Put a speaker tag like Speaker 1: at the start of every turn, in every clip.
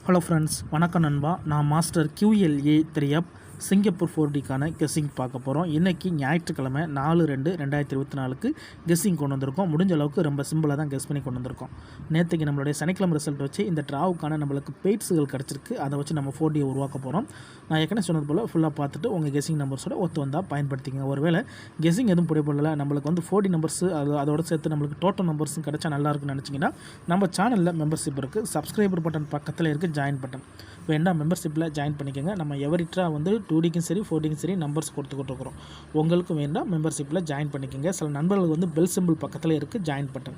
Speaker 1: Hello friends, வணக்கம் நண்பா. நான் மாஸ்டர் QLA 3F சிங்கப்பூர் 4Dக்கான கெஸ்ஸிங் பார்க்க போகிறோம். இன்றைக்கி ஞாயிற்றுக்கிழமை 4/2/2024க்கு கெஸ்ஸிங் கொண்டு வந்திருக்கோம். முடிஞ்ச அளவுக்கு ரொம்ப சிம்பிளாக தான் கெஸ் பண்ணி கொண்டு வந்திருக்கோம். நேற்றுக்கு நம்மளுடைய சனிக்கிழமை ரிசல்ட் வச்சு இந்த ட்ராவுக்கான நம்மளுக்கு பெய்ட்ஸுகள் கிடச்சிருக்கு. அதை வச்சு நம்ம 4Dயை உருவாக்க போகிறோம். நான் ஏற்கனவே சொன்னது போல் ஃபுல்லாக பார்த்துட்டு உங்கள் கெஸ்ஸிங் நம்பர்ஸோட ஒத்து வந்தால் பயன்படுத்திங்க. ஒருவேளை கெஸ்ஸிங் எதுவும் புரியப்படலை, நம்மளுக்கு வந்து 4D நம்பர்ஸு அதோட சேர்த்து நம்மளுக்கு டோட்டல் நம்பர்ஸும் கிடச்சா நல்லாயிருக்குன்னு நினச்சிங்கன்னா நம்ம சேனலில் மெம்பர்ஷிப் இருக்குது. சப்ஸ்கிரைபர் பட்டன் பக்கத்தில் இருக்குது ஜாயின் பட்டன். வேண்டாம், மெம்பர்ஷிப்பில் ஜாயின் பண்ணிக்கோங்க. நம்ம எவரிட்ரா வந்து 2Dக்கும் சரி 4Dக்கும் சரி நம்பர்ஸ் கொடுத்துக்கிட்டு இருக்கிறோம். உங்களுக்கு வேண்டாம், மெம்பர்ஷிப்பில் ஜாயின் பண்ணிக்கோங்க. சில நண்பர்களுக்கு வந்து பெல் சிம்பிள் பக்கத்தில் இருக்குது ஜாயின் பட்டன்.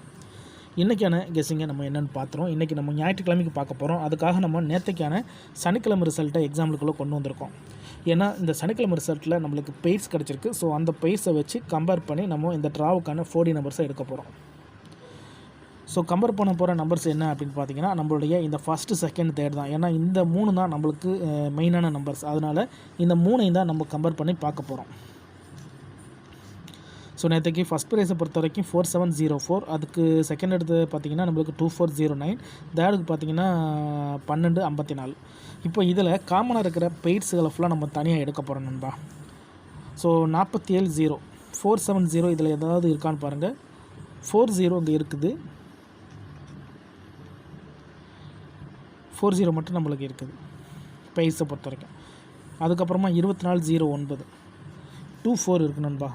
Speaker 1: இன்றைக்கான கெஸ்ஸிங்கை நம்ம என்னென்னு பார்த்துறோம். இன்றைக்கி நம்ம ஞாயிற்றுக்கிழமைக்கு பார்க்க போகிறோம். அதுக்காக நம்ம நேற்றுக்கான சனிக்கிழமை ரிசல்ட்டை எக்ஸாம்பிளுக்குள்ளே கொண்டு வந்திருக்கோம். ஏன்னா இந்த சனிக்கிழமை ரிசல்ட்டில் நம்மளுக்கு பெய்ட்ஸ் கிடச்சிருக்கு. ஸோ அந்த பெய்ட்ஸை வச்சு கம்பேர் பண்ணி நம்ம இந்த ட்ராவுக்கான 4D நம்பர்ஸை எடுக்க போகிறோம். ஸோ கம்பேர் பண்ண போகிற நம்பர்ஸ் என்ன அப்படின்னு பார்த்தீங்கன்னா, நம்மளுடைய இந்த ஃபஸ்ட்டு, செகண்ட், தேர்ட் தான். ஏன்னா இந்த 3 தான் நம்மளுக்கு மெயினான நம்பர்ஸ். அதனால் இந்த 3ஐயும் தான் நம்ம கம்பேர் பண்ணி பார்க்க போகிறோம். ஸோ நேற்றுக்கு ஃபஸ்ட் ப்ரைஸை பொறுத்த வரைக்கும் 4704, அதுக்கு செகண்ட் எடுத்து பார்த்திங்கன்னா நம்மளுக்கு 2409, தேர்டுக்கு பார்த்திங்கன்னா 1254. இப்போ இதில் காமனாக இருக்கிற பெய்ட்ஸுகளை ஃபுல்லாக நம்ம தனியாக எடுக்க போகிறோம் நண்பா. ஸோ 47 470 இதில் ஏதாவது இருக்கான்னு பாருங்கள். 40 இங்கே இருக்குது, 40 மட்டும் நம்மளுக்கு இருக்குது பெய்ஸை பொறுத்த வரைக்கும். அதுக்கப்புறமா 2409 24 இருக்குது நண்பா.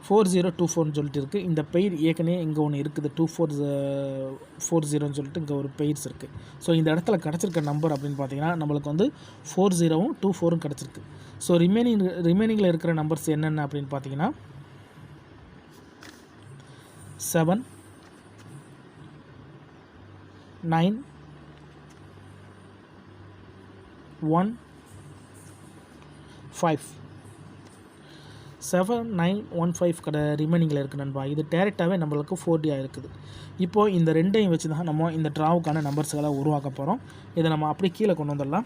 Speaker 1: 4024ன்னு சொல்லிட்டு இருக்குது. இந்த பெய்ர் ஏற்கனவே இங்கே ஒன்று இருக்குது, 2440ன்னு சொல்லிட்டு இங்கே ஒரு பெய்ர்ஸ் இருக்குது. ஸோ இந்த இடத்துல கிடச்சிருக்க நம்பர் அப்படின்னு பார்த்தீங்கன்னா நம்மளுக்கு வந்து 40ம் 24ம் கிடச்சிருக்கு. ஸோ ரிமைனிங்கில் இருக்கிற நம்பர்ஸ் என்னென்ன அப்படின்னு பார்த்தீங்கன்னா 7 9 1 5 7 9 1 5 கடை ரிமைனிங்கில் இருக்குது நண்பா. இது டேரெக்டாகவே நம்மளுக்கு 4D இருக்குது. இப்போது இந்த ரெண்டையும் வச்சு தான் நம்ம இந்த ட்ராவுக்கான நம்பர்ஸ்களை உருவாக்க போகிறோம். இதை நம்ம அப்படியே கீழே கொண்டு வந்துடலாம்.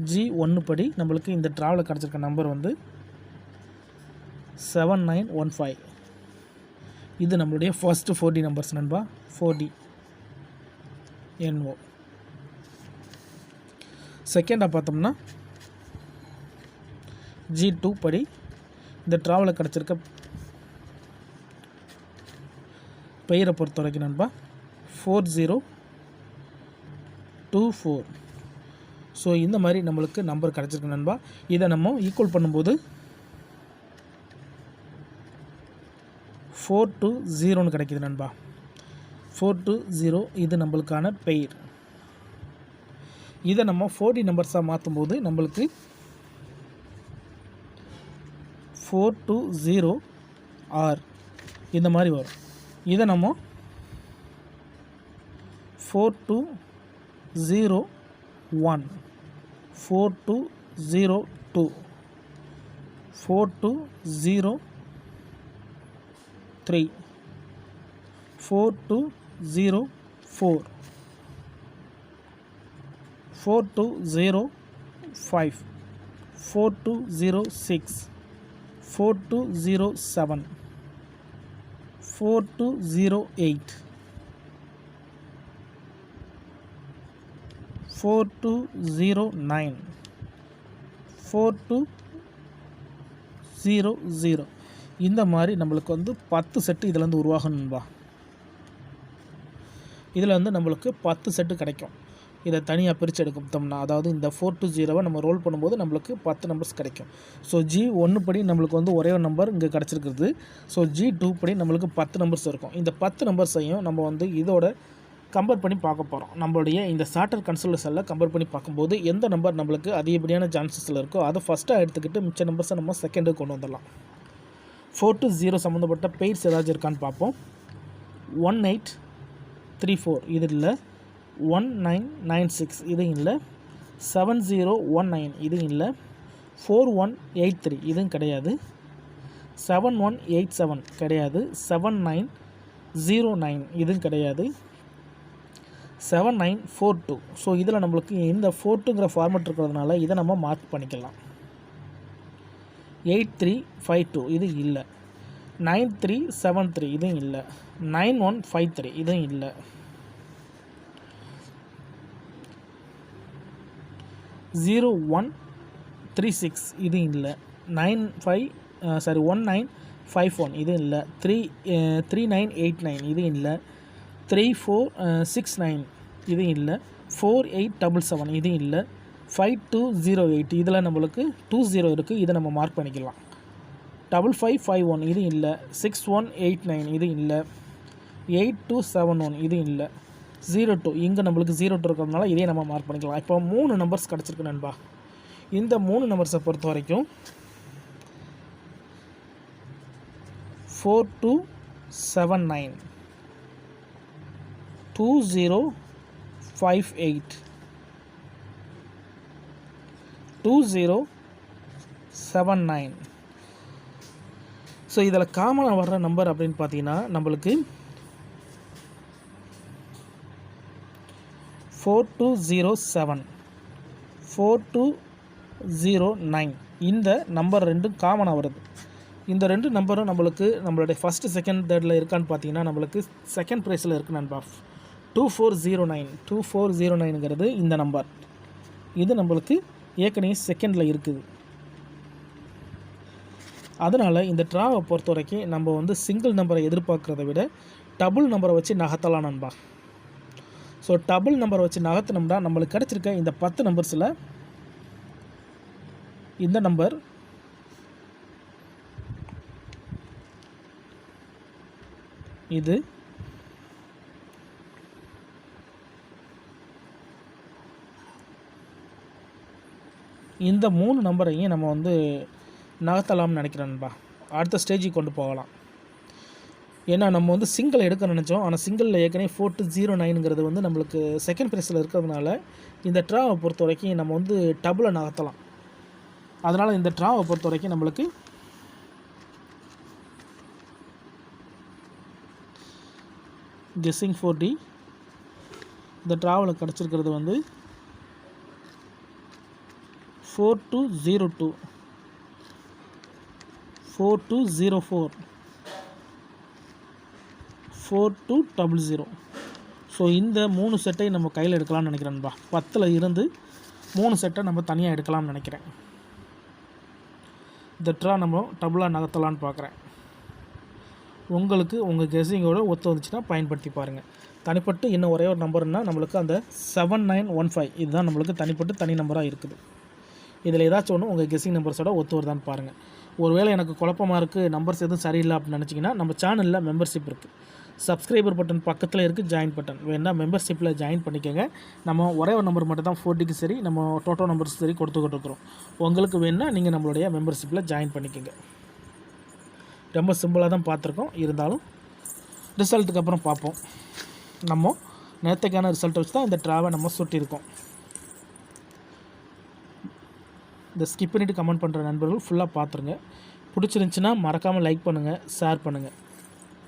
Speaker 1: G1 படி நம்மளுக்கு இந்த ட்ராவில் கிடச்சிருக்க நம்பர் வந்து 7915. இது நம்மளுடைய ஃபர்ஸ்ட்டு 4D நம்பர்ஸ் நண்பா. 4D NO. செகண்டாக பார்த்தோம்னா G2 படி இந்த ட்ராவில் கிடச்சிருக்க பெயரை பொறுத்த வரைக்கும் நண்பா 4024. ஸோ இந்த மாதிரி நம்மளுக்கு நம்பர் கிடச்சிருக்கு நண்பா. இதை நம்ம ஈக்குவல் பண்ணும்போது 420ன்னு கிடைக்கிது நண்பா. 420 இது நம்மளுக்கான பெயர். இதை நம்ம 4D நம்பர்ஸாக மாற்றும்போது நம்மளுக்கு 420R இந்த மாதிரி வரும். இதை நம்ம 4201 4202 4203 4204 4205 4206 4207 4208 4209 4200. இந்த மாதிரி நம்மளுக்கு வந்து 10 செட்டு இதில் வந்து உருவாகணும்பா. இதில் வந்து நம்மளுக்கு 10 செட்டு கிடைக்கும். இதை தனியாக பிரித்து எடுத்தோம்னா, அதாவது இந்த 420வை நம்ம ரோல் பண்ணும்போது நம்மளுக்கு 10 நம்பர்ஸ் கிடைக்கும். ஸோ G1 படி நம்மளுக்கு வந்து ஒரே ஒரு நம்பர் இங்கே கிடச்சிருக்குது. ஸோ G2 படி நம்மளுக்கு 10 நம்பர்ஸ் இருக்கும். இந்த 10 நம்பர்ஸையும் நம்ம வந்து இதோட கம்பேர் பண்ணி பார்க்க போகிறோம். நம்மளுடைய இந்த சார்ட்டர் கன்சோலேஷனில் கம்பேர் பண்ணி பார்க்கும்போது எந்த நம்பர் நம்மளுக்கு அதிகப்படியான சான்சஸில் இருக்கோ அதை ஃபஸ்ட்டாக எடுத்துக்கிட்டு மிச்ச நம்பர்ஸை நம்ம செகண்டுக்கு கொண்டு வந்துடலாம். 420 சம்மந்தப்பட்ட பெய்ட்ஸ் ஏதாச்சும் இருக்கான்னு பார்ப்போம். 1834 இது இல்லை, 1996 இது இல்லை, 7019 இது இல்லை, 4183 இதுவும் கிடையாது, 7187 கிடையாது, 7909 இதுவும் கிடையாது, 7942. ஸோ இதில் நம்மளுக்கு இந்த 42ங்கிற ஃபார்மெட் இருக்கிறதுனால இதை நம்ம மார்க் பண்ணிக்கலாம். 8352 இது இல்லை. 9373 இதுவும் இல்லை. 9153 இதுவும் இல்லை. 0136 இது இல்லை. 1951 இது இல்லை. 3989 இது இல்லை. 3469 இது இல்லை. 4877 இது இல்லை. 5208 இதில் நம்மளுக்கு 20 இருக்குது, இதை நம்ம மார்க் பண்ணிக்கலாம். 5551 இது இல்லை. 6189 இது இல்லை. 8271 இது இல்லை. 02 இங்கே நம்மளுக்கு 02 இருக்கிறதுனால இதே நம்ம மார்க் பண்ணிக்கலாம். இப்போ 3 நம்பர்ஸ் கிடச்சிருக்கு நண்பா. இந்த 3 நம்பர்ஸை பொறுத்த வரைக்கும் 4279 2058 2079. ஸோ இதில் காமனாக வர்ற நம்பர் அப்படின்னு பார்த்தீங்கன்னா நம்மளுக்கு 4207 4209 இந்த நம்பர் ரெண்டும் காமனாக வருது. இந்த 2 நம்பரும் நம்மளுடைய ஃபஸ்ட்டு செகண்ட் தேர்டில் இருக்கான்னு பார்த்தீங்கன்னா நம்மளுக்கு செகண்ட் ப்ரைஸில் இருக்குது நண்பா. 2409 இந்த நம்பர். இது நம்மளுக்கு ஏற்கனவே செகண்டில் இருக்குது. அதனால் இந்த ட்ராவை பொறுத்த வரைக்கும் நம்ம சிங்கிள் நம்பரை எதிர்பார்க்குறத விட டபுள் நம்பரை வச்சு நகர்த்தலாம் நண்பா. ஸோ டபுள் நம்பரை வச்சு நகர்த்தினோம்னா நம்மளுக்கு கிடச்சிருக்க இந்த 10 நம்பர்ஸில் இந்த நம்பர் இது இந்த 3 நம்பரையும் நம்ம நகர்த்தலாம்னு நினைக்கிறேன்பா. அடுத்த ஸ்டேஜுக்கு கொண்டு போகலாம். ஏன்னா நம்ம சிங்கிள் எடுக்க நினச்சோம். ஆனால் சிங்கிளில் ஏற்கனவே 4209 நம்மளுக்கு செகண்ட் ப்ரைஸில் இருக்கிறதுனால இந்த ட்ராவை பொறுத்த வரைக்கும் நம்ம டபுளை நகர்த்தலாம். அதனால் இந்த ட்ராவை பொறுத்த வரைக்கும் நம்மளுக்கு கெஸ்ஸிங் 4D இந்த ட்ராவில் கிடச்சிருக்கிறது 4202 4204 4200. ஸோ இந்த 3 செட்டை நம்ம கையில் எடுக்கலாம்னு நினைக்கிறேன்பா. 10ல் இருந்து 3 செட்டை நம்ம தனியாக எடுக்கலாம்னு நினைக்கிறேன். இந்த ட்ரா நம்ம டபுளாக நகர்த்தலான்னு பார்க்குறேன். உங்களுக்கு உங்கள் கெஸ்ஸிங்கோட ஒத்து வந்துச்சுன்னா பயன்படுத்தி பாருங்கள். தனிப்பட்டு இன்னும் ஒரே ஒரு நம்பர்னால் நம்மளுக்கு அந்த 7915 இதுதான் நம்மளுக்கு தனி நம்பராக இருக்குது. இதில் ஏதாச்சும் ஒன்று உங்கள் கெஸ்ஸிங் நம்பர்ஸோட ஒத்து வருதான்னு பாருங்கள். ஒருவேளை எனக்கு குழப்பமாக இருக்குது, நம்பர்ஸ் எதுவும் சரியில்லை அப்படின்னு நினச்சிங்கன்னா நம்ம சேனலில் மெம்பர்ஷிப் இருக்குது. சப்ஸ்கிரைபர் பட்டன் பக்கத்தில் இருக்குது, ஜாயின் பட்டன் வேணால் மெம்பர்ஷிப்பில் ஜாயின் பண்ணிக்கோங்க. நம்ம ஒரே ஒரு நம்பர் மட்டும் தான் 4Dக்கு சரி நம்ம டோட்டோ நம்பர்ஸ் சரி கொடுத்துக்கிட்டு இருக்கிறோம். உங்களுக்கு வேணால் நீங்கள் நம்மளுடைய மெம்பர்ஷிப்பில் ஜாயின் பண்ணிக்கோங்க. ரொம்ப சிம்பிளாக தான் பார்த்துருக்கோம். இருந்தாலும் ரிசல்ட்டுக்கு அப்புறம் பார்ப்போம். நம்ம நேற்றுக்கான ரிசல்ட்டை வச்சு தான் இந்த ட்ராவை நம்ம சுட்டியிருக்கோம். இந்த ஸ்கிப் பண்ணிவிட்டு கமெண்ட் பண்ணுற நண்பர்கள் ஃபுல்லாக பார்த்துருங்க. பிடிச்சிருந்துச்சின்னா மறக்காமல் லைக் பண்ணுங்கள், ஷேர் பண்ணுங்கள்.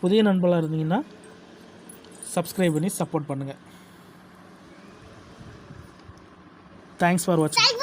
Speaker 1: புதிய நண்பர்களாக இருந்தீங்கன்னா சப்ஸ்கிரைப் பண்ணி சப்போர்ட் பண்ணுங்கள். தேங்க்ஸ் ஃபார் வாட்சிங்.